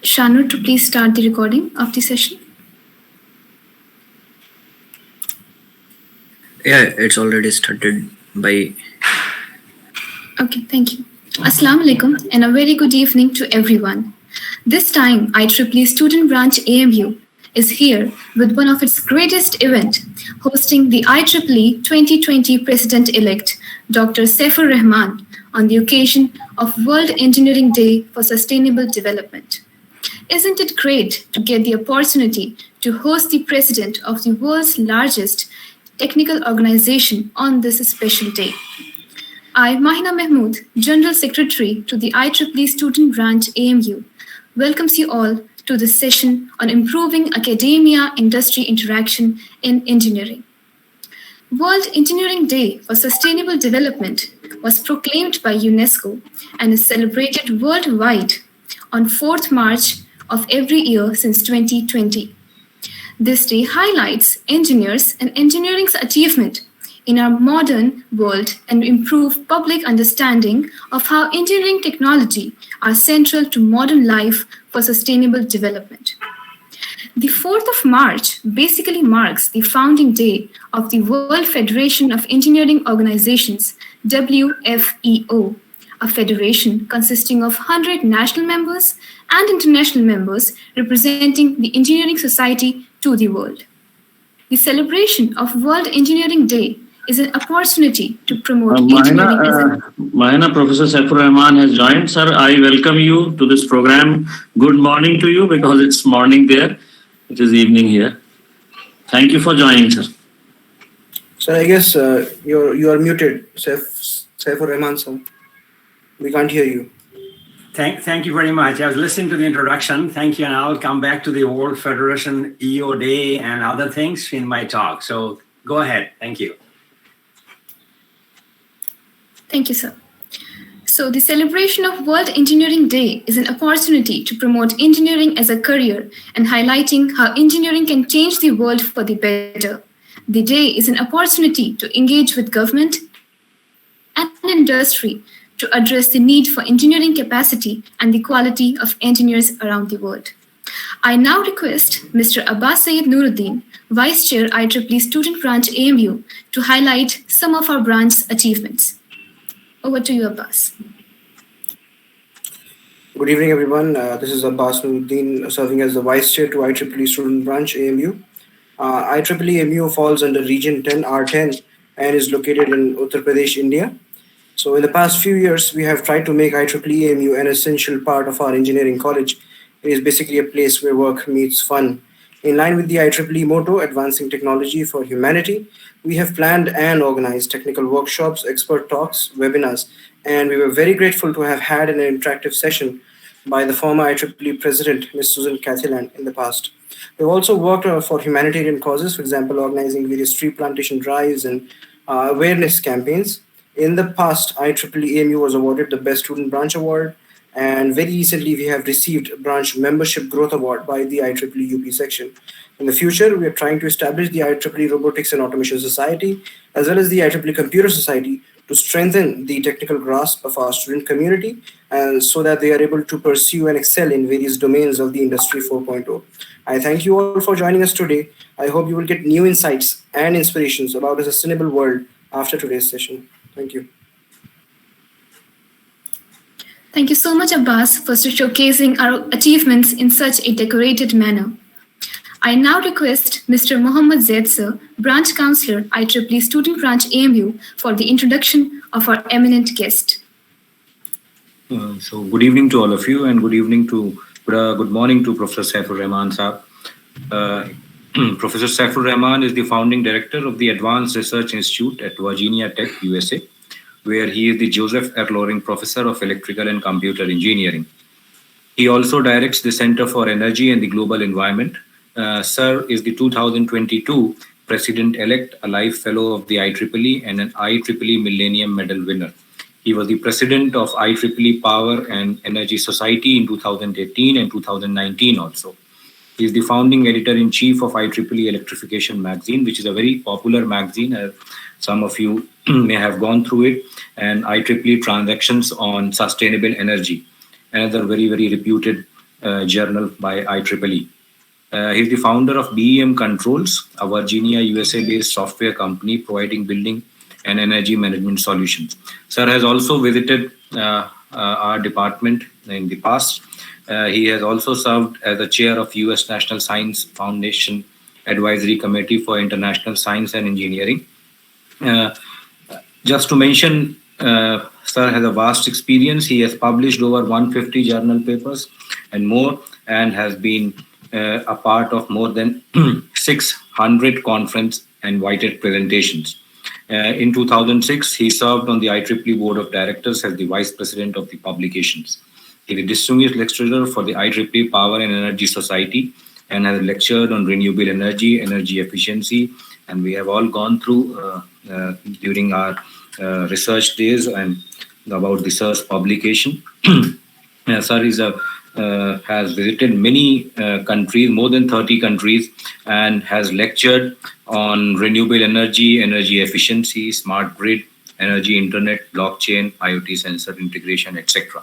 Shanu to please start the recording of the session. Yeah, it's already started by... Okay, thank you. Assalamu alaikum and a very good evening to everyone. This time, IEEE Student Branch AMU is here with one of its greatest event, hosting the IEEE 2020 President-elect, Dr. Saifur Rahman, on the occasion of World Engineering Day for Sustainable Development. Isn't it great to get the opportunity to host the president of the world's largest technical organization on this special day? I, Mahina Mahmood, General Secretary to the IEEE Student Branch AMU, welcomes you all to this session on improving academia-industry interaction in engineering. World Engineering Day for Sustainable Development was proclaimed by UNESCO and is celebrated worldwide on 4th March of every year since 2020. This day highlights engineers and engineering's achievement in our modern world and improve public understanding of how engineering technology are central to modern life for sustainable development. The 4th of March basically marks the founding day of the World Federation of Engineering Organizations, WFEO, a federation consisting of 100 national members and international members representing the engineering society to the world. The celebration of World Engineering Day is an opportunity to promote engineering. Mahina, Professor Saifur Rahman has joined. Sir, I welcome you to this program. Good morning to you because it's morning there. It is evening here. Thank you for joining, sir. Sir, I guess you are muted, Saifur Rahman, sir. We can't hear you. Thank you very much. I was listening to the introduction. Thank you, and I'll come back to the World Federation EO Day and other things in my talk. So go ahead. Thank you. Thank you, sir. So the celebration of World Engineering Day is an opportunity to promote engineering as a career and highlighting how engineering can change the world for the better. The day is an opportunity to engage with government and industry to address the need for engineering capacity and the quality of engineers around the world. I now request Mr. Abbas Sayed Nuruddin, Vice Chair IEEE Student Branch AMU, to highlight some of our branch's achievements. Over to you, Abbas. Good evening, everyone. This is Abbas Nuruddin, serving as the Vice Chair to IEEE Student Branch AMU. IEEE AMU falls under Region 10, R10, and is located in Uttar Pradesh, India. So in the past few years, we have tried to make IEEE AMU an essential part of our engineering college. It is basically a place where work meets fun. In line with the IEEE motto, Advancing Technology for Humanity, we have planned and organized technical workshops, expert talks, webinars, and we were very grateful to have had an interactive session by the former IEEE President, Ms. Susan Cathyland, in the past. We've also worked for humanitarian causes, for example, organizing various tree plantation drives and awareness campaigns. In the past, IEEE AMU was awarded the Best Student Branch Award, and very recently we have received a Branch Membership Growth Award by the IEEE UP section. In the future, we are trying to establish the IEEE Robotics and Automation Society, as well as the IEEE Computer Society, to strengthen the technical grasp of our student community, and so that they are able to pursue and excel in various domains of the Industry 4.0. I thank you all for joining us today. I hope you will get new insights and inspirations about a sustainable world after today's session. Thank you. Thank you so much, Abbas, for showcasing our achievements in such a decorated manner. I now request Mr. Mohammad Zaid Sir, Branch Counselor, IEEE Student Branch AMU, for the introduction of our eminent guest. So good evening to all of you, and good morning to Professor Saifur Rahman Saab. Professor Saifur Rahman is the founding director of the Advanced Research Institute at Virginia Tech, USA, where he is the Joseph R. Loring Professor of Electrical and Computer Engineering. He also directs the Center for Energy and the Global Environment. Sir is the 2022 President-elect, a Life Fellow of the IEEE and an IEEE Millennium Medal winner. He was the President of IEEE Power and Energy Society in 2018 and 2019 also. He is the founding editor-in-chief of IEEE Electrification magazine, which is a very popular magazine. Some of you may have gone through it, and IEEE Transactions on Sustainable Energy, another very, very reputed journal by IEEE. He's the founder of BEM Controls, a Virginia, USA-based software company providing building and energy management solutions. Sir has also visited our department in the past. He has also served as the chair of US National Science Foundation Advisory Committee for International Science and Engineering. Just to mention, Sir has a vast experience. He has published over 150 journal papers and more, and has been a part of more than 600 conference and invited presentations. In 2006, he served on the IEEE Board of Directors as the Vice President of the publications. He is a distinguished lecturer for the IEEE Power and Energy Society and has lectured on renewable energy, energy efficiency, and we have all gone through during our research days and about the SIR's publication. Sir is has visited many countries, more than 30 countries, and has lectured on renewable energy, energy efficiency, smart grid, energy internet, blockchain, IoT sensor integration, etc.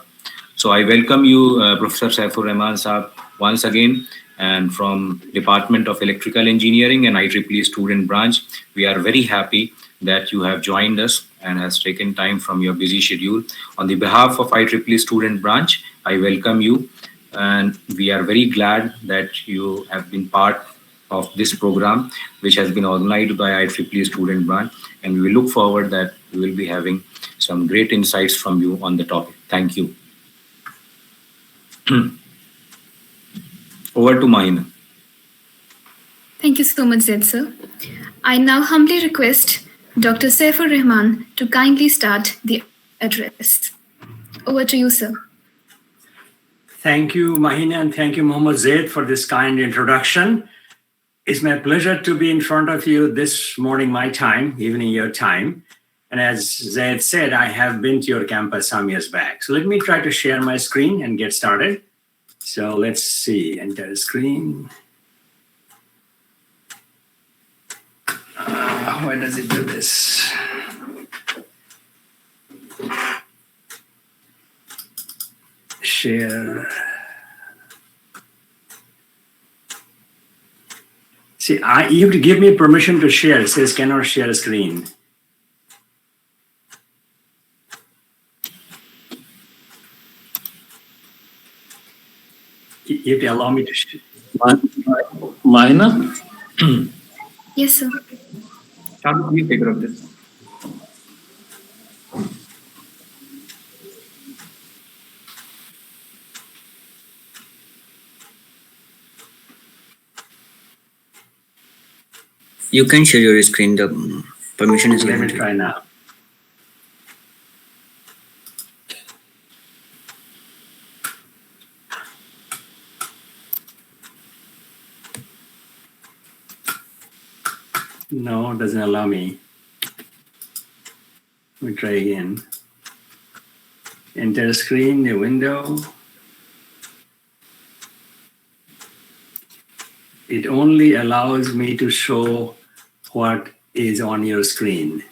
So I welcome you, Professor Saifur Rahman Saab, once again, and from Department of Electrical Engineering and IEEE Student Branch. We are very happy that you have joined us and has taken time from your busy schedule. On the behalf of IEEE Student Branch, I welcome you, and we are very glad that you have been part of this program, which has been organized by IEEE Student Branch, and we will look forward that we will be having some great insights from you on the topic. Thank you. Over to Mahina. Thank you so much, Zaid sir. I now humbly request Dr. Saifur Rahman to kindly start the address. Over to you, sir. Thank you, Mahina, and thank you, Mohammad Zaid, for this kind introduction. It's my pleasure to be in front of you this morning, my time, evening your time. And as Zaid said, I have been to your campus some years back. So let me try to share my screen and get started. So let's see, enter screen. Why does it do this? Share. See, you have to give me permission to share. It says cannot share a screen. You have to allow me to share. Mahina? Yes, sir. How do we take care of this? You can share your screen. The permission is Let given me to you. try now. No, it doesn't allow me. Let me try again. Enter screen, new window. It only allows me to show what is on your screen.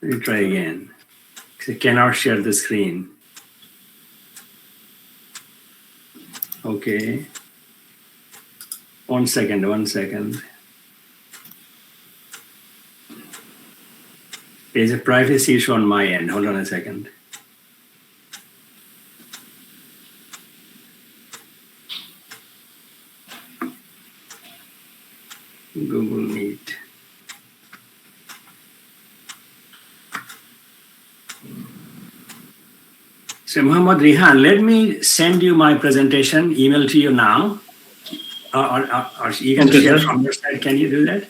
Let me try again. I cannot share the screen. Okay. 1 second, 1 second. There's a privacy issue on my end. Hold on a second. Google Meet. So Muhammad Rihan, let me send you my presentation email to you now. Or you can Okay, share sir. from your side. Can you do that?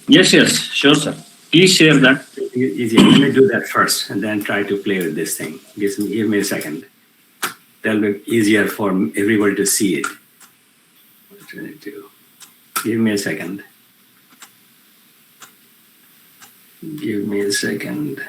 Yes, sure, sir. Please share that. Easy. Let me do that first and then try to play with this thing. Give me a second. That'll be easier for everybody to see it. What should I do? Give me a second. Give me a second.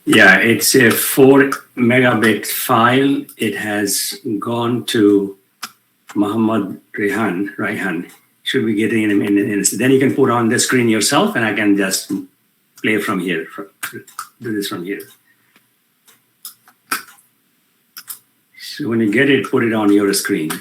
Yeah, it's a 4 megabit file. It has gone to Muhammad Raihan. Should be getting it in a minute. Then you can put on the screen yourself and I can just play from here, do this from here. So when you get it, put it on your screen.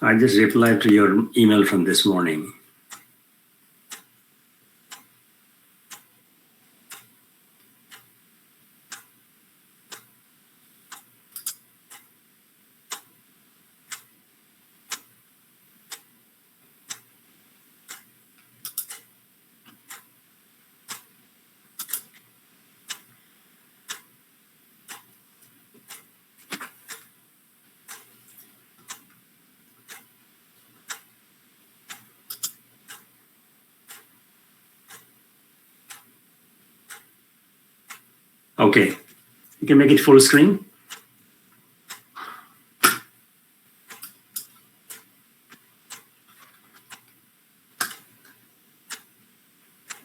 I just replied to your email from this morning. Okay, you can make it full screen.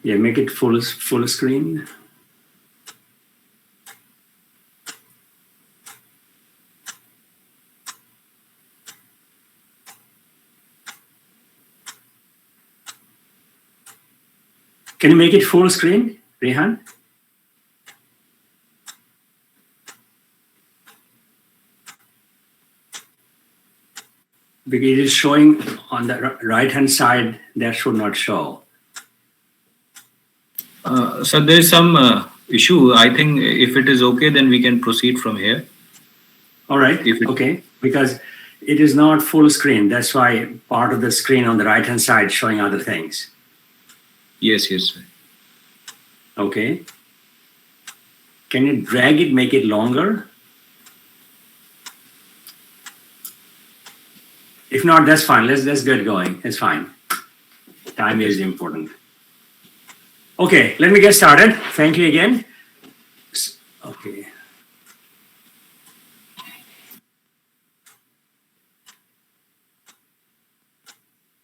Yeah, make it full screen. Can you make it full screen, Rehan? Because it is showing on the right-hand side, that should not show. So there is some issue. I think if it is okay, then we can proceed from here. All right, okay, because it is not full screen. That's why part of the screen on the right-hand side showing other things. Yes, yes, sir. Okay. Can you drag it, make it longer? If not, that's fine. Let's get going. It's fine. Time is important. Okay, let me get started. Thank you again. Okay.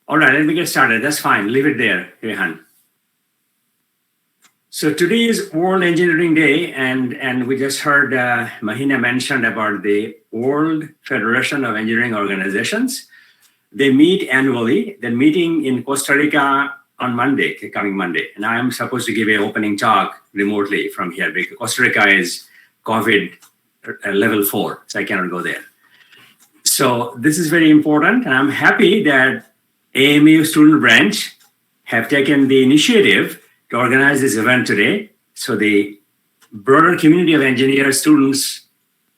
All right, let me get started. That's fine. Leave it there, Rehan. So today is World Engineering Day, and we just heard Mahina mentioned about the World Federation of Engineering Organizations. They meet annually. They're meeting in Costa Rica on Monday, coming Monday. And I'm supposed to give an opening talk remotely from here because Costa Rica is COVID level 4, so I cannot go there. So this is very important, and I'm happy that AMU Student Branch have taken the initiative to organize this event today. So the broader community of engineers, students,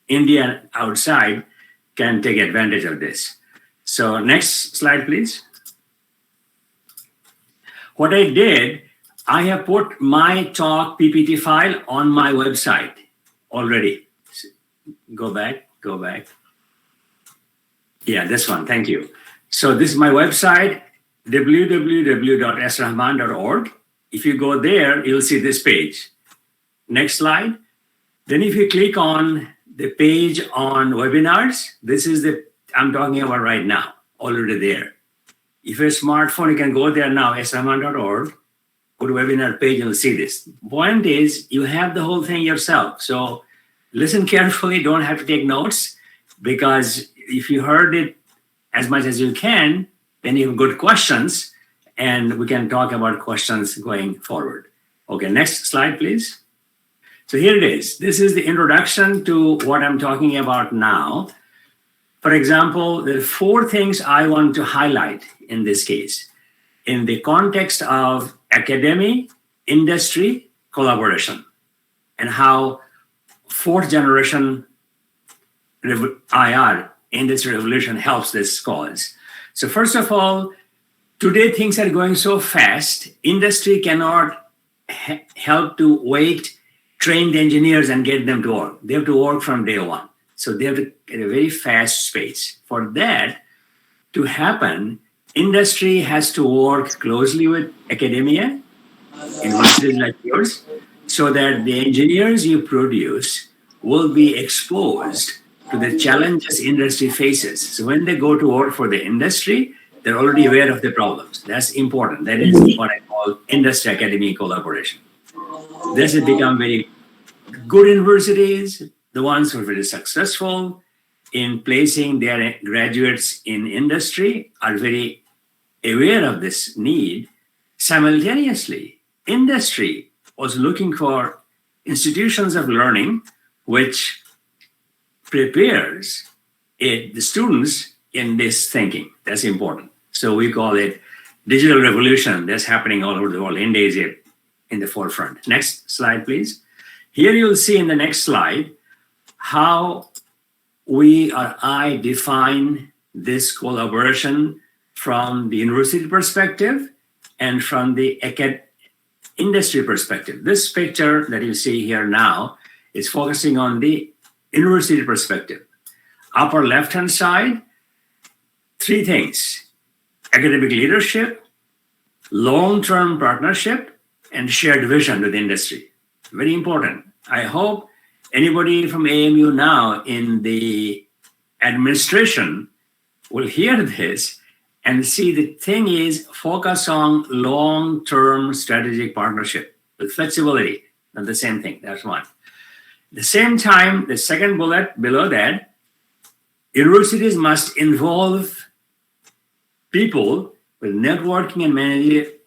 India and outside, can take advantage of this. So next slide, please. What I did, I have put my talk PPT file on my website already. Go back. Yeah, this one, thank you. So this is my website, www.srahman.org. If you go there, you'll see this page. Next slide. Then if you click on the page on webinars, this is the I'm talking about right now, already there. If you're a smartphone, you can go there now, srahman.org, go to webinar page and you'll see this. Point is, you have the whole thing yourself. So listen carefully, don't have to take notes, because if you heard it as much as you can, then you have good questions, and we can talk about questions going forward. Okay, next slide, please. So here it is. This is the introduction to what I'm talking about now. For example, there are 4 things I want to highlight in this case, in the context of academy, industry, collaboration, and how 4th generation IR, industry revolution, helps this cause. So first of all, today things are going so fast, industry cannot help to wait trained engineers and get them to work. They have to work from day one. So they have to get a very fast pace. For that to happen, industry has to work closely with academia, universities like yours, so that the engineers you produce will be exposed to the challenges industry faces. So when they go to work for the industry, they're already aware of the problems. That's important. That is what I call industry-academy collaboration. This has become very good universities, the ones who are very successful in placing their graduates in industry, are very aware of this need. Simultaneously, industry was looking for institutions of learning which prepares the students in this thinking. That's important. So we call it digital revolution that's happening all over the world. India is in the forefront. Next slide, please. Here you'll see in the next slide how I define this collaboration from the university perspective and from the industry perspective. This picture that you see here now is focusing on the university perspective. Upper left-hand side, 3 things: academic leadership, long-term partnership, and shared vision with industry. Very important. I hope anybody from AMU now in the administration will hear this and see the thing is focus on long-term strategic partnership with flexibility. Not the same thing. That's one. At the same time, the second bullet below that, universities must involve people with networking and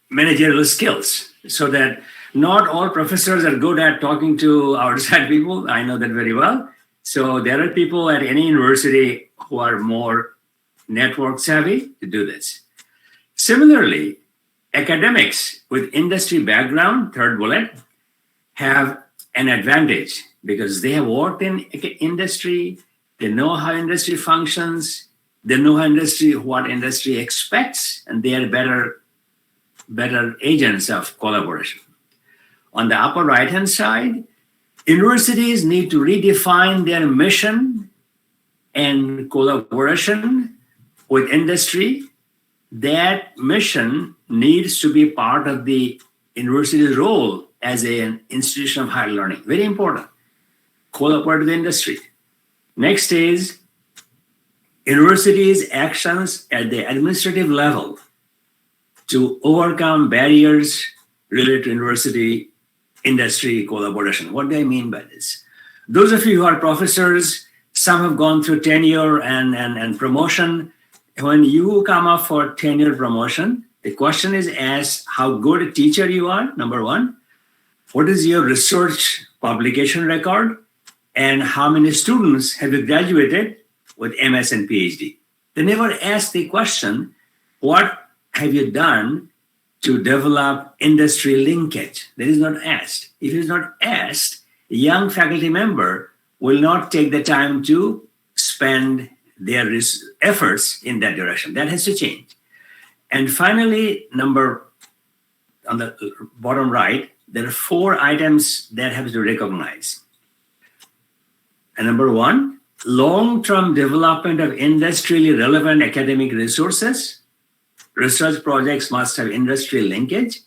managerial skills, so that not all professors are good at talking to outside people. I know that very well. So there are people at any university who are more network savvy to do this. Similarly, academics with industry background, third bullet, have an advantage because they have worked in industry. They know how industry functions. They know what industry expects, and they are better agents of collaboration. On the upper right-hand side, universities need to redefine their mission and collaboration with industry. That mission needs to be part of the university's role as an institution of higher learning. Very important. Collaborate with industry. Next is universities' actions at the administrative level to overcome barriers related to university industry collaboration. What do I mean by this? Those of you who are professors, some have gone through tenure and promotion. When you come up for tenure promotion, the question is asked how good a teacher you are, number one. What is your research publication record? And how many students have you graduated with MS and PhD? They never ask the question, what have you done to develop industry linkage? That is not asked. If it is not asked, a young faculty member will not take the time to spend their efforts in that direction. That has to change. And finally, on the bottom right, there are 4 items that have to recognize. And number 1, long-term development of industrially relevant academic resources. Research projects must have industry linkage.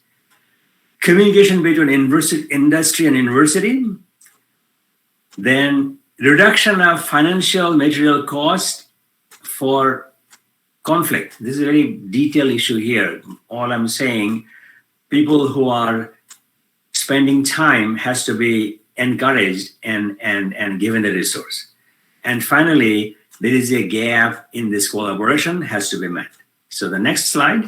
Communication between industry and university. Then reduction of financial material cost for conflict. This is a very detailed issue here. All I'm saying, people who are spending time has to be encouraged and given the resource. And finally, there is a gap in this collaboration has to be met. So the next slide.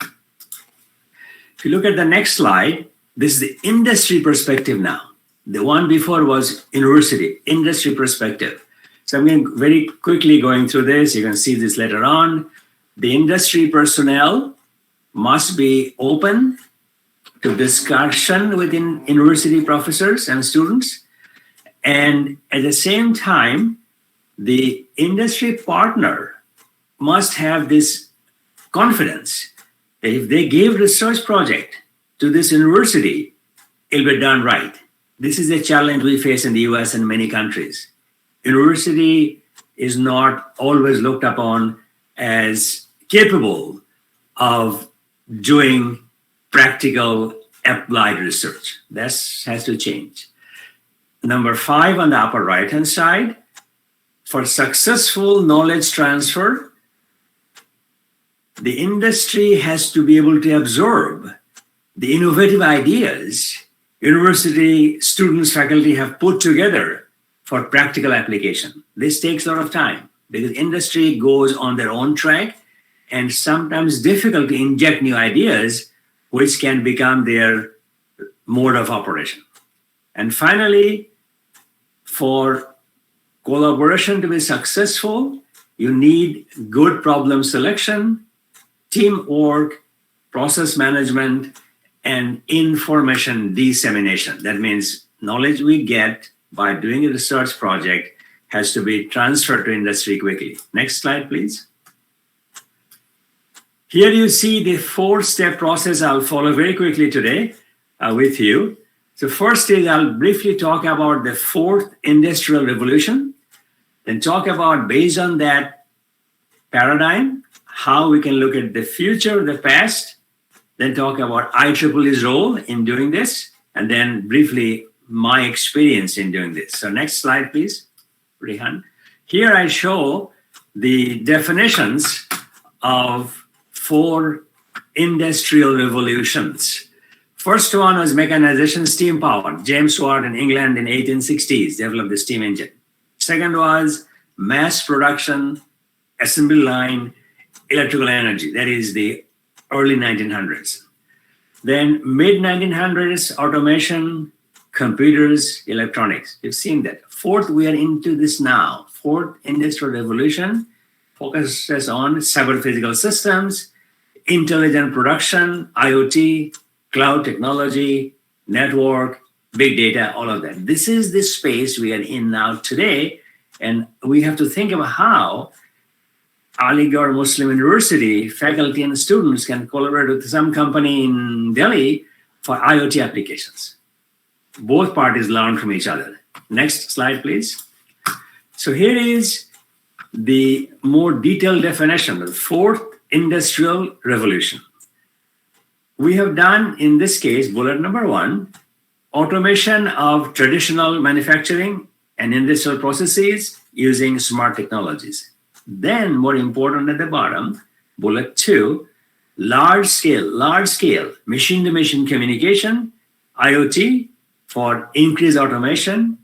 If you look at the next slide, this is the industry perspective now. The one before was university, industry perspective. So I'm going very quickly going through this. You can see this later on. The industry personnel must be open to discussion within university professors and students. And at the same time, the industry partner must have this confidence that if they give research project to this university, it'll be done right. This is a challenge we face in the US and many countries. University is not always looked upon as capable of doing practical applied research. That has to change. Number 5 on the upper right-hand side, for successful knowledge transfer, the industry has to be able to absorb the innovative ideas university students, faculty have put together for practical application. This takes a lot of time because industry goes on their own track and sometimes difficult to inject new ideas which can become their mode of operation. And finally, for collaboration to be successful, you need good problem selection, teamwork, process management, and information dissemination. That means knowledge we get by doing a research project has to be transferred to industry quickly. Next slide, please. Here you see the 4-step process I'll follow very quickly today with you. So first is I'll briefly talk about the 4th industrial revolution, then talk about, based on that paradigm, how we can look at the future, the past, then talk about IEEE's role in doing this, and then briefly my experience in doing this. So next slide, please, Rehan. Here I show the definitions of 4 industrial revolutions. First one was mechanization, steam power. James Watt in England in 1860s developed the steam engine. Second was mass production, assembly line, electrical energy. That is the early 1900s. Then mid-1900s, automation, computers, electronics. You've seen that. 4th, we are into this now. 4th industrial revolution focuses on cyber physical systems, intelligent production, IoT, cloud technology, network, big data, all of that. This is the space we are in now today, and we have to think about how Aligarh Muslim University faculty and students can collaborate with some company in Delhi for IoT applications. Both parties learn from each other. Next slide, please. So here is the more detailed definition of the 4th industrial revolution. We have done, in this case, bullet number 1, automation of traditional manufacturing and industrial processes using smart technologies. Then, more important at the bottom, bullet 2, large scale machine-to-machine communication, IoT for increased automation,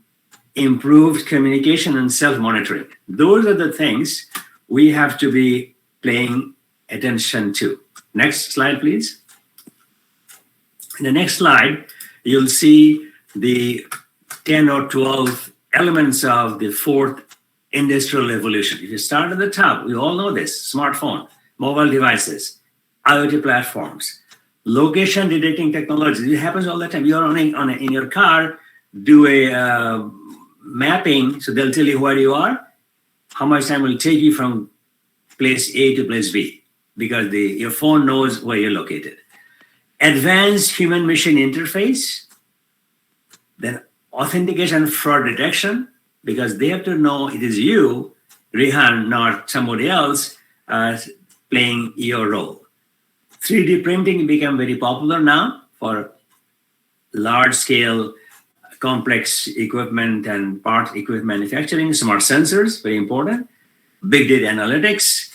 improved communication, and self-monitoring. Those are the things we have to be paying attention to. Next slide, please. In the next slide, you'll see the 10 or 12 elements of the 4th industrial revolution. If you start at the top, we all know this: smartphone, mobile devices, IoT platforms, location detecting technologies. It happens all the time. You're in your car, do a mapping, so they'll tell you where you are, how much time will take you from place A to place B, because your phone knows where you're located. Advanced human-machine interface, then authentication fraud detection, because they have to know it is you, Rehan, not somebody else playing your role. 3D printing become very popular now for large-scale complex equipment and part equipment manufacturing. Smart sensors, very important. Big data analytics,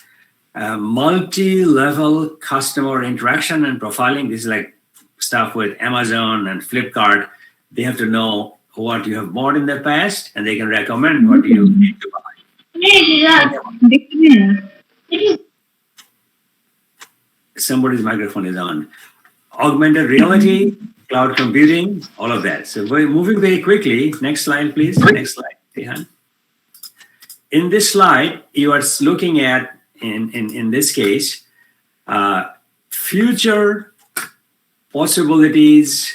multi-level customer interaction and profiling. This is like stuff with Amazon and Flipkart. They have to know what you have bought in the past, and they can recommend what you need to buy. Somebody's microphone is on. Augmented reality, cloud computing, all of that. So we're moving very quickly. Next slide, please. Next slide, Rehan. in this slide, you are looking at, in this case, future possibilities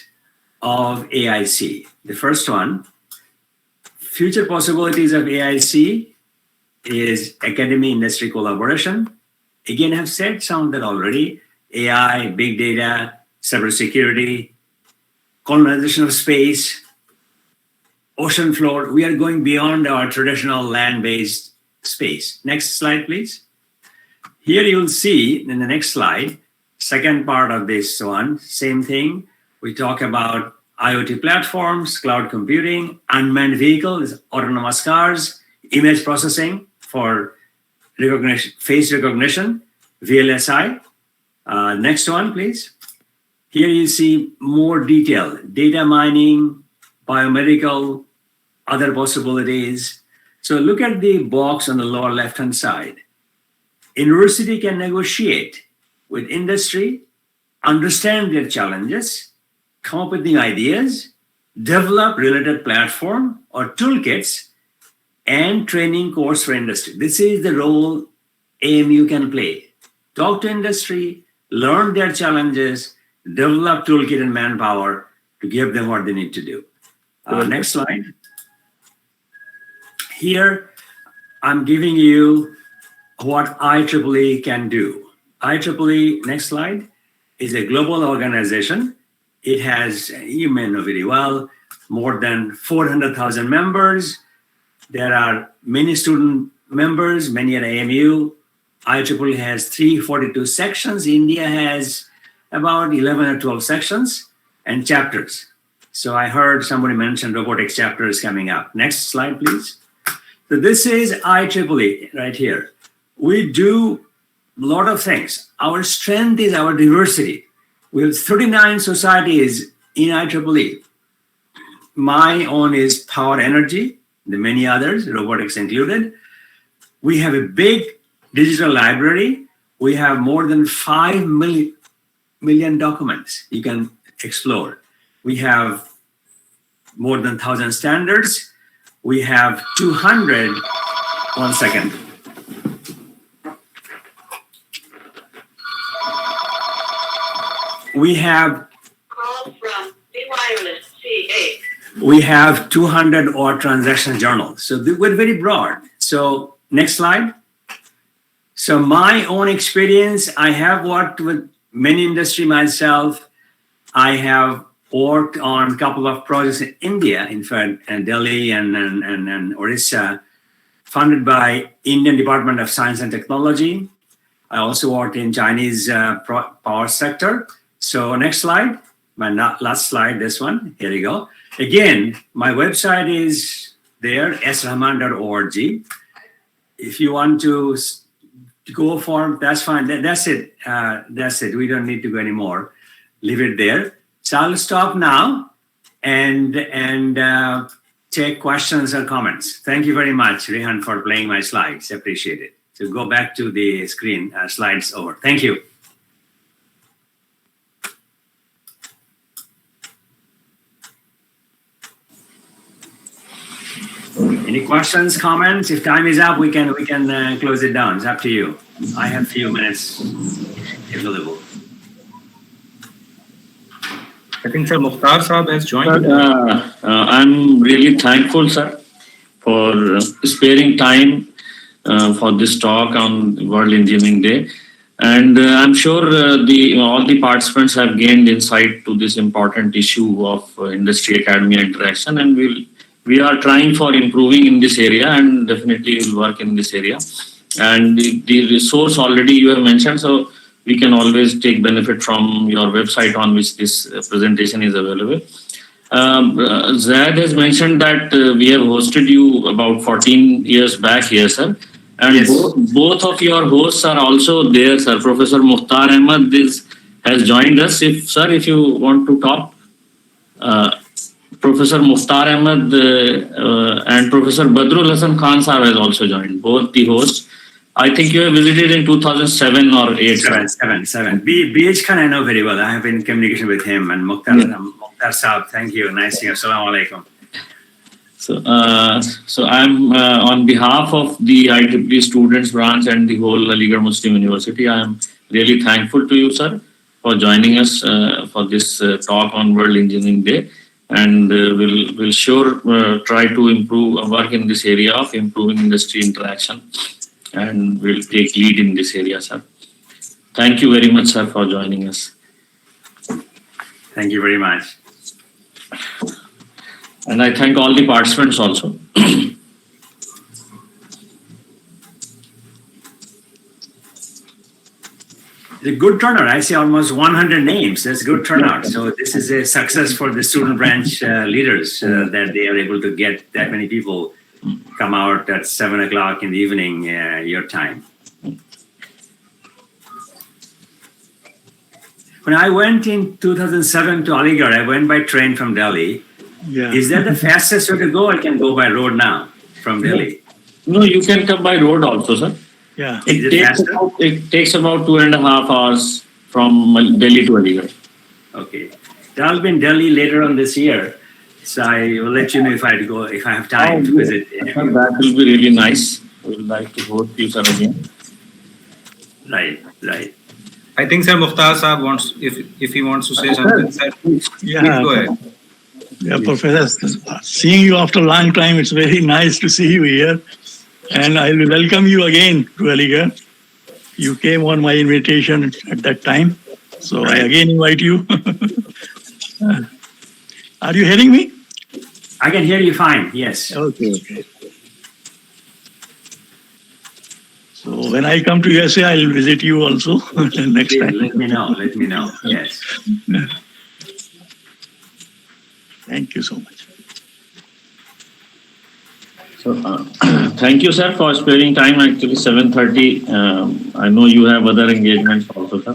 of AIC. The first one, future possibilities of AIC is academy-industry collaboration. Again, I've said some of that already. AI, big data, cybersecurity, colonization of space, ocean floor. We are going beyond our traditional land-based space. Next slide, please. Here you'll see in the next slide, second part of this one, same thing. We talk about IoT platforms, cloud computing, unmanned vehicles, autonomous cars, image processing for recognition, face recognition, VLSI. Next one, please. Here you see more detail, data mining, biomedical, other possibilities. So look at the box on the lower left-hand side. University can negotiate with industry, understand their challenges, come up with new ideas, develop related platform or toolkits, and training course for industry. This is the role AMU can play. Talk to industry, learn their challenges, develop toolkit and manpower to give them what they need to do. Next slide. Here, I'm giving you what IEEE can do. IEEE, next slide, is a global organization. It has, you may know very well, more than 400,000 members. There are many student members, many at AMU. IEEE has 342 sections. India has about 11 or 12 sections and chapters. So I heard somebody mention robotics chapter is coming up. Next slide, please. So this is IEEE right here. We do a lot of things. Our strength is our diversity. We have 39 societies in IEEE. My own is power energy, the many others, robotics included. We have a big digital library. We have more than 5 million documents you can explore. We have more than 1,000 standards. We have 200, one second. We have call from the wireless CA. We have 200 odd transaction journals. So we're very broad. So next slide. So my own experience, I have worked with many industry myself. I have worked on a couple of projects in India, in fact, in Delhi and Orissa, funded by Indian Department of Science and Technology. I also worked in Chinese power sector. So next slide, my last slide, this one, here you go. Again, my website is there, srahman.org. If you want to go for, that's fine, that's it. That's it, we don't need to go anymore. Leave it there. So I'll stop now and take questions or comments. Thank you very much, Rehan, for playing my slides, appreciate it. So go back to the screen, slides over. Thank you. Any questions, comments? If time is up, we can close it down. It's up to you. I have a few minutes available. I think Sir Mukhtar Saab has joined. I'm really thankful, sir, for sparing time for this talk on World Engineering Day. And I'm sure all the participants have gained insight to this important issue of industry-academia interaction, and we are trying for improving in this area and definitely will work in this area. And the resource already you have mentioned, so we can always take benefit from your website on which this presentation is available. Zaid has mentioned that we have hosted you about 14 years back here, sir. And yes, both of your hosts are also there, sir. Professor Mukhtar Ahmed has joined us. If you want to talk. Professor Mukhtar Ahmed and Professor Badrul Hasan Khan Sahab has also joined, both the hosts. I think you have visited in 2007 or 8. Seven. BH Khan I know very well. I have been in communication with him and Mukhtar Sahab. Thank you. Nice to see you. Assalamu alaikum. So I'm on behalf of the IEEE Students branch and the whole Aligarh Muslim University. I am really thankful to you, sir, for joining us for this talk on World Engineering Day, and we'll sure try to improve work in this area of improving industry interaction, and we'll take lead in this area, sir. Thank you very much, sir, for joining us. Thank you very much. And I thank all the participants also. It's a good turnout. I see almost 100 names. That's a good turnout. So this is a success for the student branch leaders that they are able to get that many people come out at 7 o'clock in the evening, your time. When I went in 2007 to Aligarh, I went by train from Delhi. Yeah. Is that the fastest way to go? I can go by road now from Delhi. No, you can come by road also, sir. Yeah. It takes about 2.5 hours from Delhi to Aligarh. Okay. I'll be in Delhi later on this year. So I will let you know if I have time to visit. That will be really nice. We would like to host you, sir, again. Right. I think Sir Mukhtar Saab wants, if he wants to say something, sir, Yeah. please go ahead. Yeah, Professor, seeing you after a long time, it's very nice to see you here. And I will welcome you again to Aligarh. You came on my invitation at that time. So I again invite you. Are you hearing me? I can hear you fine. Yes. Okay. So when I come to USA, I'll visit you also next time. Let me know. Yes. Thank you so much. So, thank you, sir, for sparing time. Actually, 7:30. I know you have other engagements also, sir.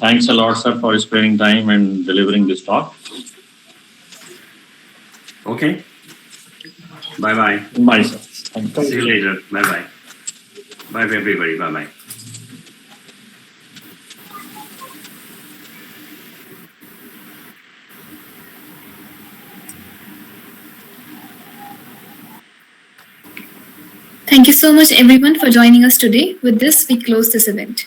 Thanks a lot, sir, for sparing time and delivering this talk. Okay. Bye-bye. Bye, sir. Thank you. See you later. Bye-bye. Bye, everybody. Bye-bye. Thank you so much, everyone, for joining us today. With this, we close this event.